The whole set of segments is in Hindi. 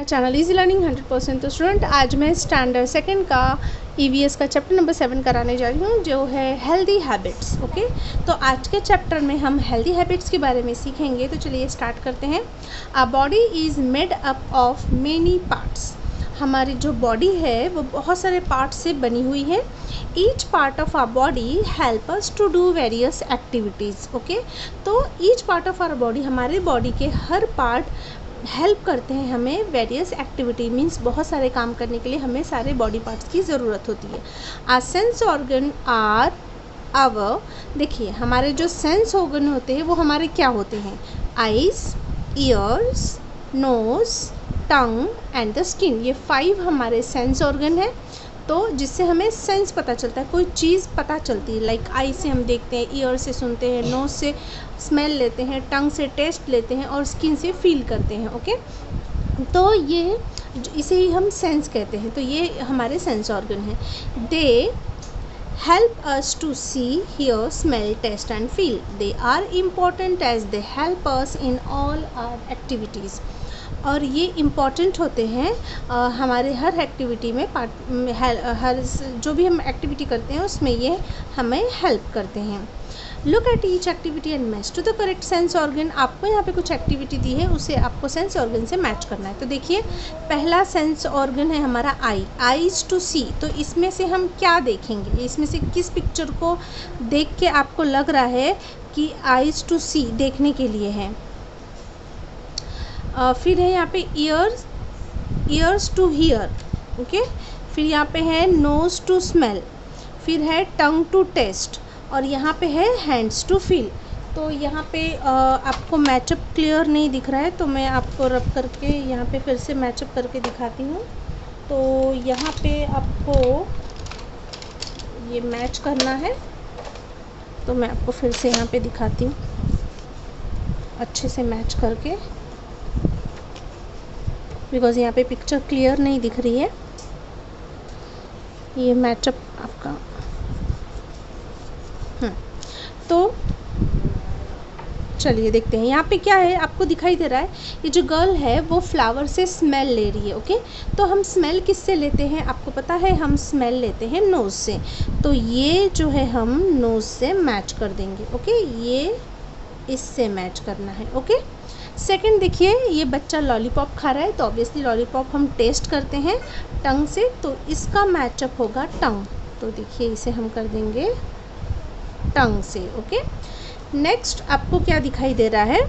चैनल इजी लर्निंग 100% तो स्टूडेंट, आज मैं स्टैंडर्ड सेकंड का ईवीएस का चैप्टर नंबर 7 कराने जा रही हूँ, जो है हेल्दी हैबिट्स। ओके, तो आज के चैप्टर में हम हेल्दी हैबिट्स के बारे में सीखेंगे। तो चलिए स्टार्ट करते हैं। Our body is made up of many parts. हमारी जो बॉडी है वो बहुत सारे पार्ट्स से बनी हुई है। Each part of our body help us to do various activities. Okay, तो each part of our body, हमारे बॉडी के हर पार्ट हेल्प करते हैं हमें वेरियस एक्टिविटी, मीन्स बहुत सारे काम करने के लिए हमें सारे बॉडी पार्ट्स की ज़रूरत होती है। Our sense organ are our, देखिए हमारे जो सेंस ऑर्गन होते हैं वो हमारे क्या होते हैं? Eyes, ears, nose, tongue and the skin. ये 5 हमारे सेंस ऑर्गन है, तो जिससे हमें सेंस पता चलता है, कोई चीज़ पता चलती है। लाइक आई से हम देखते हैं, ईयर से सुनते हैं, नोज़ से स्मेल लेते हैं, टंग से टेस्ट लेते हैं और स्किन से फील करते हैं। ओके, तो ये इसे ही हम सेंस कहते हैं। तो ये हमारे सेंस ऑर्गन हैं। दे help us to see, hear, smell, taste and feel. They are important as they help us in all our activities. और ये इम्पॉर्टेंट होते हैं हमारे हर एक्टिविटी में, हर जो भी हम एक्टिविटी करते हैं उसमें ये हमें हेल्प करते हैं। Look at each activity and match to the correct sense organ. आपको यहाँ पे कुछ एक्टिविटी दी है, उसे आपको सेंस ऑर्गन से मैच करना है। तो देखिए, पहला सेंस ऑर्गन है हमारा आई, आईज टू सी। तो इसमें से हम क्या देखेंगे? इसमें से किस पिक्चर को देख के आपको लग रहा है कि आईज टू सी देखने के लिए है? फिर है यहाँ पे ears, ears to hear. Okay, फिर यहाँ पे है नोज़ टू स्मेल, फिर है टंग टू टेस्ट, और यहाँ पे है हैंड्स टू फील। तो यहाँ पे आपको मैचअप क्लियर नहीं दिख रहा है, तो मैं आपको रब करके यहाँ पे फिर से मैचअप करके दिखाती हूँ। तो यहाँ पे आपको ये मैच करना है, तो मैं आपको फिर से यहाँ पे दिखाती हूँ अच्छे से मैच करके, बिकॉज़ यहाँ पे पिक्चर क्लियर नहीं दिख रही है। ये मैचअप आपका तो चलिए देखते हैं यहाँ पे क्या है। आपको दिखाई दे रहा है ये जो गर्ल है वो फ्लावर से स्मेल ले रही है। ओके, तो हम स्मेल किससे लेते हैं? आपको पता है, हम स्मेल लेते हैं नोज़ से। तो ये जो है हम नोज़ से मैच कर देंगे। ओके, ये इससे मैच करना है। ओके, सेकंड देखिए, ये बच्चा लॉलीपॉप खा रहा है, तो ऑब्वियसली लॉलीपॉप हम टेस्ट करते हैं टंग से, तो इसका मैचअप होगा टंग। तो देखिए इसे हम कर देंगे टंग से। ओके, नेक्स्ट आपको क्या दिखाई दे रहा है?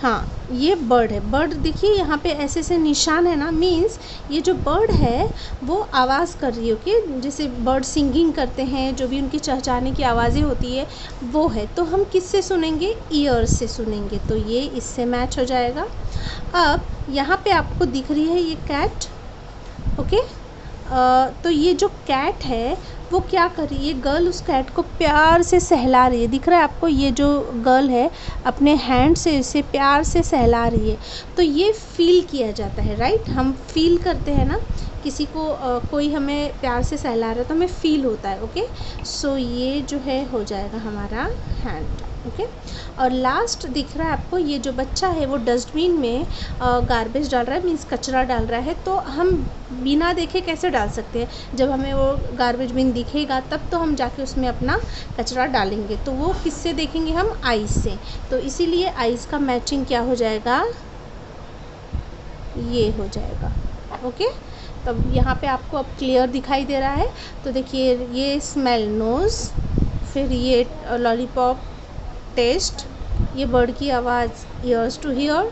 हाँ, ये बर्ड है। बर्ड देखिए यहाँ पे ऐसे से निशान है ना, मीन्स ये जो बर्ड है वो आवाज़ कर रही है। ओके, जैसे बर्ड सिंगिंग करते हैं, जो भी उनकी चहचहाने की आवाज़ें होती है वो है। तो हम किससे सुनेंगे? ईयर से सुनेंगे, तो ये इससे मैच हो जाएगा। अब यहाँ पे आपको दिख रही है ये कैट। ओके, तो ये जो कैट है वो क्या कर रही है? गर्ल उस कैट को प्यार से सहला रही है। दिख रहा है आपको? ये जो गर्ल है अपने हैंड से इसे प्यार से सहला रही है। तो ये फील किया जाता है, राइट? हम फील करते हैं ना, किसी को कोई हमें प्यार से सहला रहा है तो हमें फील होता है। ओके, सो ये जो है हो जाएगा हमारा हैंड। ओके, और लास्ट दिख रहा है आपको, ये जो बच्चा है वो डस्टबिन में गार्बेज डाल रहा है, मीन्स कचरा डाल रहा है। तो हम बिना देखे कैसे डाल सकते हैं? जब हमें वो गार्बेज बिन दिखेगा तब तो हम जाके उसमें अपना कचरा डालेंगे। तो वो किससे देखेंगे? हम आइज़ से। तो इसीलिए आइज़ का मैचिंग क्या हो जाएगा? ये हो जाएगा। ओके, तब यहाँ पे आपको अब क्लियर दिखाई दे रहा है। तो देखिए, ये स्मेल नोज़, फिर ये लॉलीपॉप टेस्ट, ये बर्ड की आवाज़ ईयर्स टू हियर,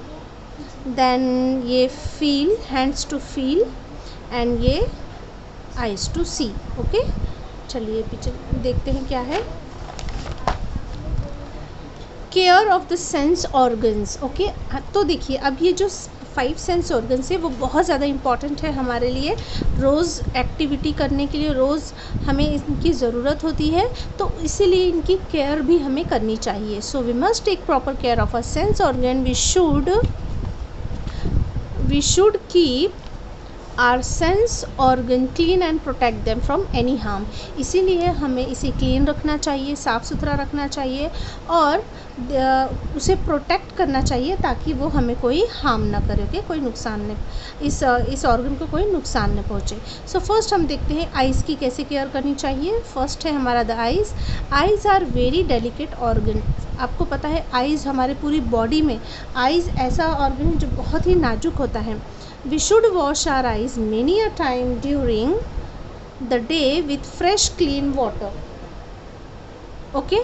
देन ये feel, hands to feel, and ये आइज़ टू सी। ओके, चलिए पीछे देखते हैं क्या है। Care of the sense organs. Okay, तो देखिए अब ये जो 5 सेंस ऑर्गन्स है वो बहुत ज़्यादा इम्पॉर्टेंट है हमारे लिए। रोज़ एक्टिविटी करने के लिए रोज़ हमें इनकी ज़रूरत होती है, तो इसीलिए इनकी केयर भी हमें करनी चाहिए। So we must take proper care of a sense organ. We should keep our sense organ clean and protect them from any harm. इसीलिए हमें इसे क्लीन रखना चाहिए, साफ़ सुथरा रखना चाहिए और उसे प्रोटेक्ट करना चाहिए ताकि वो हमें कोई हार्म ना करे, ओके, कोई नुकसान नहीं, इस ऑर्गन को कोई नुकसान न पहुँचे। सो फर्स्ट हम देखते हैं आइज़ की कैसे केयर करनी चाहिए। फर्स्ट है हमारा the eyes. Eyes are very delicate organ. आपको पता है आइज़ हमारे पूरी बॉडी में, आइज़ ऐसा ऑर्गन है जो बहुत ही नाजुक होता है। We should wash our eyes many a time during the day with fresh clean water, okay.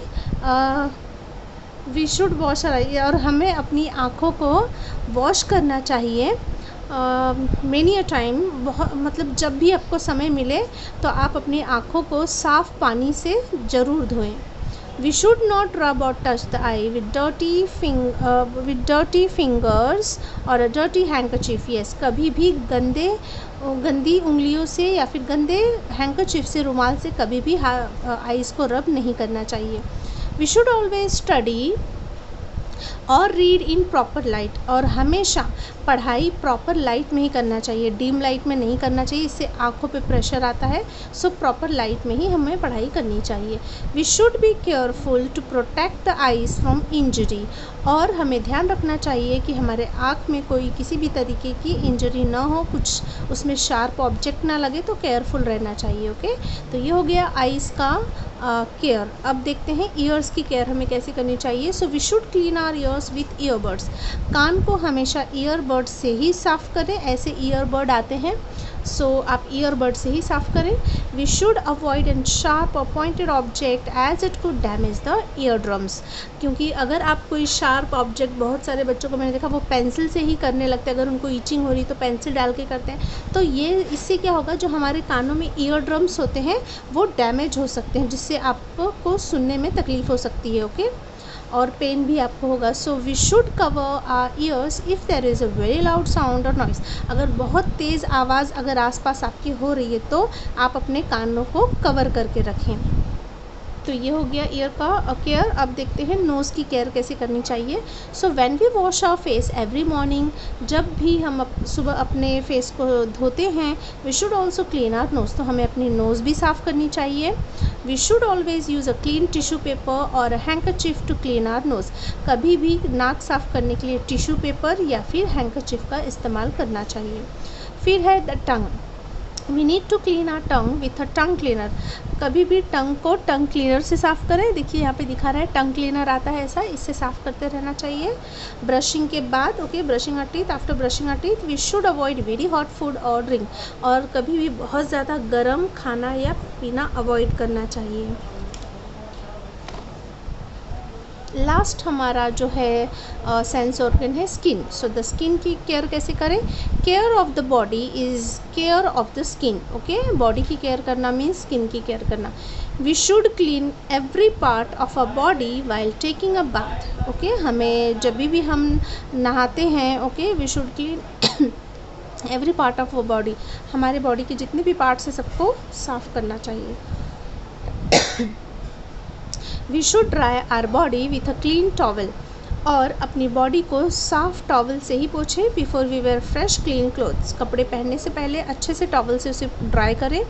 We should wash our eye, और हमें अपनी आँखों को वॉश करना चाहिए मेनी अ टाइम, बहुत मतलब जब भी आपको समय मिले तो आप अपनी आँखों को साफ़ पानी से ज़रूर धोएं। We should not rub or touch the eye with dirty fingers or a dirty handkerchief. Yes, कभी भी गंदी उंगलियों से या फिर गंदे हैंकरचीफ से, रुमाल से कभी भी आइज़ को रब नहीं करना चाहिए। We should always study और रीड इन प्रॉपर लाइट, और हमेशा पढ़ाई प्रॉपर लाइट में ही करना चाहिए, डीम लाइट में नहीं करना चाहिए, इससे आँखों पे प्रेशर आता है। सो प्रॉपर लाइट में ही हमें पढ़ाई करनी चाहिए। We should be careful to protect the eyes from injury, और हमें ध्यान रखना चाहिए कि हमारे आँख में कोई किसी भी तरीके की इंजरी ना हो, कुछ उसमें शार्प ऑब्जेक्ट ना लगे, तो केयरफुल रहना चाहिए, ओके। तो ये हो गया आइज़ का केयर। अब देखते हैं ईयर्स की केयर हमें कैसे करनी चाहिए। So we should clean our ears with earbuds. कान को हमेशा ईयरबड से ही साफ़ करें, ऐसे ईयरबड आते हैं, सो आप ईयरबड से ही साफ़ करें। We should avoid and sharp और pointed object as it could damage the eardrums, क्योंकि अगर आप कोई शार्प ऑब्जेक्ट, बहुत सारे बच्चों को मैंने देखा वो पेंसिल से ही करने लगते हैं, अगर उनको ईचिंग हो रही तो पेंसिल डाल के करते हैं, तो ये इससे क्या होगा, जो हमारे कानों में ईयर ड्रम्स होते हैं वो डैमेज हो सकते हैं, जिससे आपको सुनने में तकलीफ़ हो सकती है, ओके, और पेन भी आपको होगा। So we should cover our ears if there is a very loud sound और नॉइस। अगर बहुत तेज़ आवाज़ अगर आसपास आपके हो रही है तो आप अपने कानों को कवर करके रखें। तो ये हो गया ईयर का केयर। अब देखते हैं नोज़ की केयर कैसे करनी चाहिए। So when we wash our face every morning, जब भी हम सुबह अपने फेस को धोते हैं, we should also clean our nose, तो हमें अपनी नोज़ भी साफ़ करनी चाहिए। We should always use a clean tissue paper और handkerchief to clean our nose. कभी भी नाक साफ़ करने के लिए टिश्यू पेपर या फिर हैंकरचीफ का इस्तेमाल करना चाहिए। फिर है the tongue. We need to clean our tongue with a tongue cleaner. कभी भी टंग को टंग क्लीनर से साफ़ करें। देखिए यहाँ पे दिखा रहा है टंग क्लीनर आता है ऐसा, इससे साफ़ करते रहना चाहिए ब्रशिंग के बाद, okay. Brushing our teeth, after brushing our teeth we should avoid very hot food और ड्रिंक, और कभी भी बहुत ज़्यादा गर्म खाना या पीना अवॉइड करना चाहिए। लास्ट हमारा जो है सेंस ऑर्गन है स्किन। सो द स्किन की केयर कैसे करें। Care of the body is care of the skin, okay. Body की केयर करना मीन्स स्किन की केयर करना। We should clean every part of a body while taking a bath, okay. हमें जब भी हम नहाते हैं, okay, we should clean every part of a body. हमारे बॉडी के जितने भी पार्ट्स हैं सबको साफ़ करना चाहिए। We should dry our body with a clean towel, और अपनी बॉडी को साफ़ टॉवल से ही पोछें। Before we wear fresh clean clothes, कपड़े पहनने से पहले अच्छे से टॉवल से उसे ड्राई करें।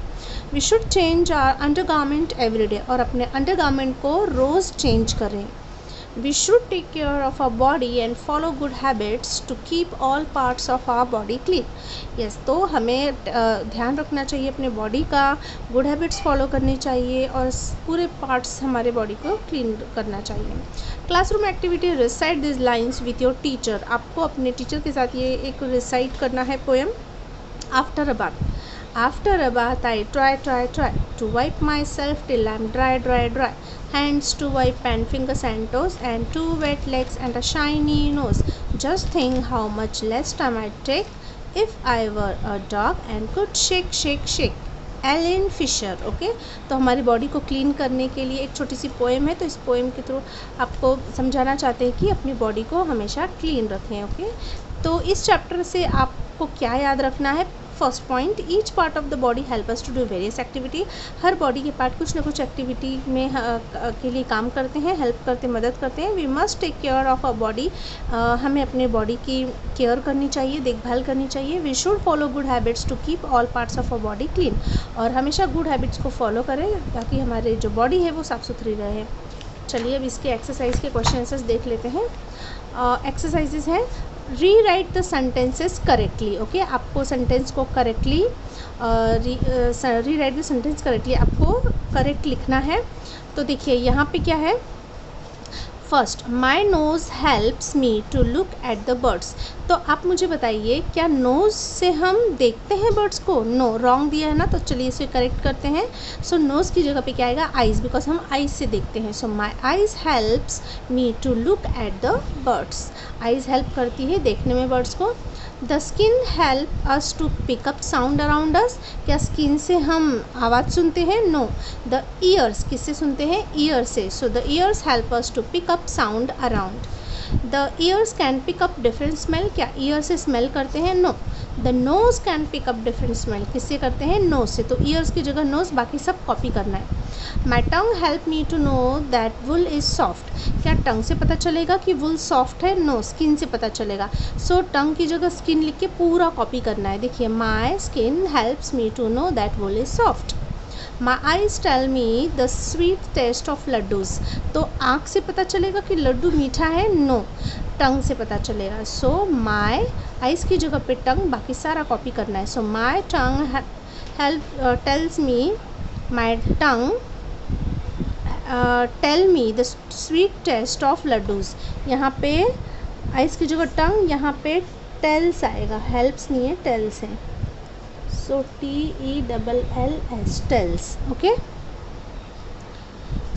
We should change our undergarment every day, और अपने अंडरगारमेंट को रोज़ चेंज करें। We should take care of our body and follow good habits to keep all parts of our body clean. Yes, तो हमें ध्यान रखना चाहिए अपने बॉडी का, गुड हैबिट्स फॉलो करनी चाहिए और पूरे पार्ट्स हमारे बॉडी को क्लीन करना चाहिए। Classroom activity, recite this lines with your teacher. आपको अपने टीचर के साथ ये एक रिसाइट करना है poem. After a bath, after a bath I try to wipe myself till I'm dry. Hands to wipe and fingers and toes, and 2 wet legs and a shiny nose. Just think how much less time I'd take if I were a dog and could shake. Alan Fisher, okay. तो हमारी बॉडी को क्लीन करने के लिए एक छोटी सी पोएम है, तो इस पोएम के थ्रू आपको समझाना चाहते हैं कि अपनी बॉडी को हमेशा क्लीन रखें, ओके। तो इस चैप्टर से आपको क्या याद रखना है। First point, each part of the body help us to do various activity. हर बॉडी के पार्ट कुछ ना कुछ एक्टिविटी में के लिए काम करते हैं, हेल्प करते, मदद करते हैं। We must take care of a body, हमें अपने बॉडी की केयर करनी चाहिए, देखभाल करनी चाहिए। We should follow good habits to keep all parts of a body clean, और हमेशा गुड हैबिट्स को फॉलो करें ताकि हमारे जो बॉडी है वो साफ़ सुथरी रहे। चलिए अब इसके एक्सरसाइज के क्वेश्चन आंसर्स देख लेते हैं। एक्सरसाइजेज हैं, rewrite the sentences correctly. Okay, आपको सेंटेंस को correctly rewrite the sentence correctly, आपको करेक्ट लिखना है। तो देखिए यहाँ पे क्या है, first, my nose helps me to look at the birds. तो आप मुझे बताइए, क्या नोज़ से हम देखते हैं बर्ड्स को? नो, रॉन्ग दिया है ना, तो चलिए इसे करेक्ट करते हैं। सो नोज़ की जगह पे क्या आएगा? आइज़, बिकॉज हम आइज़ से देखते हैं। So my eyes helps me to look at the birds. Eyes help करती है देखने में बर्ड्स को। The skin help us to pick up sound around us. क्या स्किन से हम आवाज़ सुनते हैं? नो। द ईयर्स किससे सुनते हैं? ईयर से। So the ears help us to pick up sound around. The ears can pick up different smell. क्या ईयर से स्मेल करते हैं? No. The nose can pick up different smell. किससे करते हैं? नोज़ से। तो ईयर्स की जगह नोज़, बाकी सब कॉपी करना है। My tongue help me to know that wool is soft. क्या टंग से पता चलेगा कि वुल सॉफ्ट है? नो, स्किन से पता चलेगा। सो टंग की जगह स्किन लिख के पूरा कॉपी करना है। देखिए, my skin helps me to know that wool is soft. My eyes tell me the sweet taste of laddoos. तो आँख से पता चलेगा कि लड्डू मीठा है? नो, टंग से पता चलेगा। सो माई आइज़ की जगह पे टंग, बाकी सारा कॉपी करना है। So my tongue help tells me, my tongue tell me the sweet taste of laddoos. यहाँ पे आइज़ की जगह टंग, यहाँ पे टेल्स आएगा, हेल्प्स नहीं है, टेल्स है। So TELLS, tells. Okay,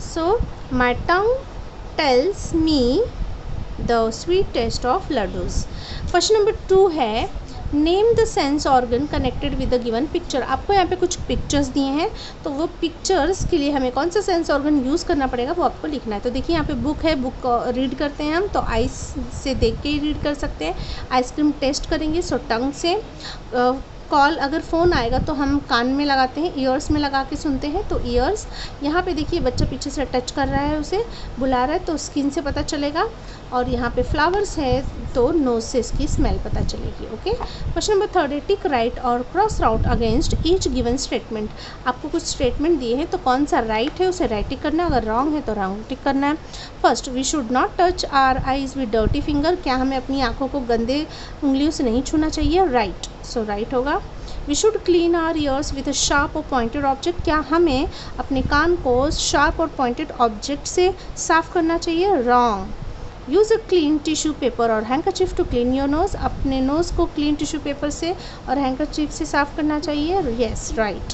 so my tongue tells me the sweet taste of laddoos. Question number 2 है, name the sense organ connected with the given picture. आपको यहाँ पे कुछ पिक्चर्स दिए हैं, तो वो पिक्चर्स के लिए हमें कौन सा सेंस ऑर्गन यूज़ करना पड़ेगा वो आपको लिखना है। तो देखिए यहाँ पे बुक है, बुक रीड करते हैं हम, तो आइस से देख के ही रीड कर सकते हैं। आइसक्रीम टेस्ट करेंगे, सो टंग से। कॉल, अगर फ़ोन आएगा तो हम कान में लगाते हैं, ईयर्स में लगा के सुनते हैं, तो ईयर्स। यहाँ पे देखिए बच्चा पीछे से टच कर रहा है, उसे बुला रहा है, तो स्किन से पता चलेगा। और यहाँ पे फ्लावर्स है तो नोज़ से इसकी स्मेल पता चलेगी। ओके, क्वेश्चन नंबर 3 है, टिक राइट और cross out against each given statement. आपको कुछ स्टेटमेंट दिए हैं, तो कौन सा राइट है उसे राइट टिक करना है, अगर रॉन्ग है तो रॉन्ग टिक करना है। First, we should not touch our eyes with dirty finger. क्या हमें अपनी आँखों को गंदे उंगलियों से नहीं छूना चाहिए? राइट, सो राइट होगा। We should clean our ears with a sharp और पॉइंटेड ऑब्जेक्ट। क्या हमें अपने कान को शार्प और पॉइंटेड ऑब्जेक्ट से साफ़ करना चाहिए? Wrong. Use a clean tissue paper और handkerchief to clean your nose. अपने नोज़ को क्लीन टिश्यू पेपर से और हैंकरचीफ से साफ़ करना चाहिए। Yes, right.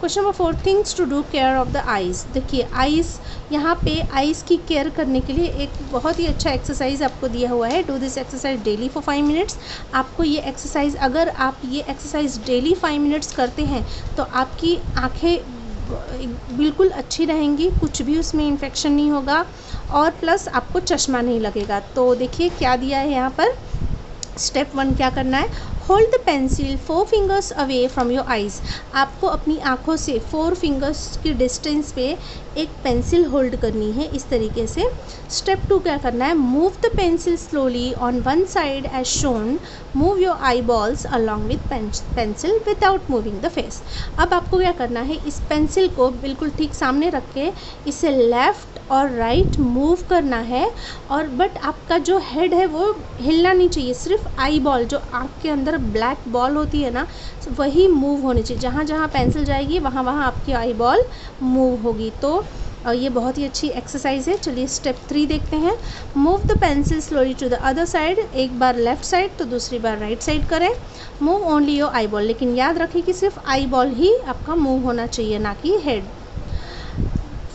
Question number 4, things to do care of the eyes. देखिए आइज़, यहाँ पे आइज़ की केयर करने के लिए एक बहुत ही अच्छा एक्सरसाइज आपको दिया हुआ है। Do this exercise daily for 5 minutes. आपको ये एक्सरसाइज, अगर आप ये एक्सरसाइज डेली 5 मिनट्स करते हैं तो आपकी आँखें बिल्कुल अच्छी रहेंगी, कुछ भी उसमें इन्फेक्शन नहीं होगा, और प्लस आपको चश्मा नहीं लगेगा। तो देखिए क्या दिया है यहाँ पर। स्टेप 1 क्या करना है, hold the pencil 4 fingers away from your eyes. आपको अपनी आँखों से 4 फिंगर्स की डिस्टेंस पे एक पेंसिल होल्ड करनी है, इस तरीके से। स्टेप 2 क्या करना है, move the pencil slowly on one side as shown, move your eyeballs along with pencil without moving the face. अब आपको क्या करना है, इस पेंसिल को बिल्कुल ठीक सामने रख के इसे लेफ़्ट और राइट मूव करना है, और बट आपका जो हेड है वो हिलना नहीं चाहिए, सिर्फ आई बॉल, जो आँख के अंदर ब्लैक बॉल होती है ना, वही मूव होनी चाहिए। जहाँ जहाँ पेंसिल जाएगी वहाँ वहाँ आपकी आई बॉल मूव होगी। तो ये बहुत ही अच्छी एक्सरसाइज है। चलिए स्टेप 3 देखते हैं। Move the pencil slowly to the other side. एक बार लेफ्ट साइड तो दूसरी बार राइट साइड करें। Move only your eyeball, लेकिन याद रखें कि सिर्फ आई बॉल ही आपका मूव होना चाहिए, ना कि हेड।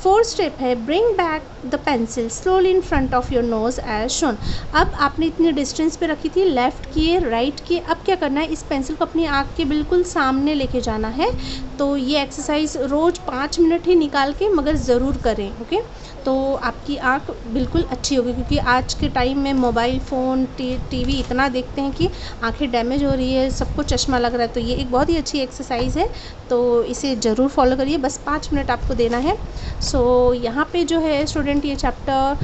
4th स्टेप है, bring back the pencil slowly in front of your nose as shown. अब आपने इतनी डिस्टेंस पे रखी थी, लेफ़्ट किए, राइट किए, अब क्या करना है, इस पेंसिल को अपनी आँख के बिल्कुल सामने लेके जाना है। तो ये एक्सरसाइज रोज़ 5 मिनट ही निकाल के मगर ज़रूर करें, ओके। तो आपकी आँख बिल्कुल अच्छी होगी, क्योंकि आज के टाइम में मोबाइल फ़ोन टीवी इतना देखते हैं कि आँखें डैमेज हो रही है, सबको चश्मा लग रहा है। तो ये एक बहुत ही अच्छी एक्सरसाइज है, तो इसे ज़रूर फॉलो करिए। बस 5 मिनट आपको देना है। सो यहाँ पे जो है स्टूडेंट, ये चैप्टर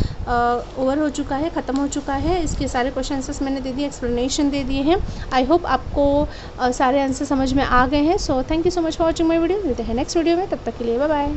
ओवर हो चुका है, ख़त्म हो चुका है। इसके सारे क्वेश्चन आंसर्स मैंने दे दिए, एक्सप्लेनेशन दे दिए हैं। आई होप आपको सारे आंसर समझ में आ गए हैं। So thank you so much for watching my video. मिलते हैं नेक्स्ट वीडियो में, तब तक के लिए बाय बाय।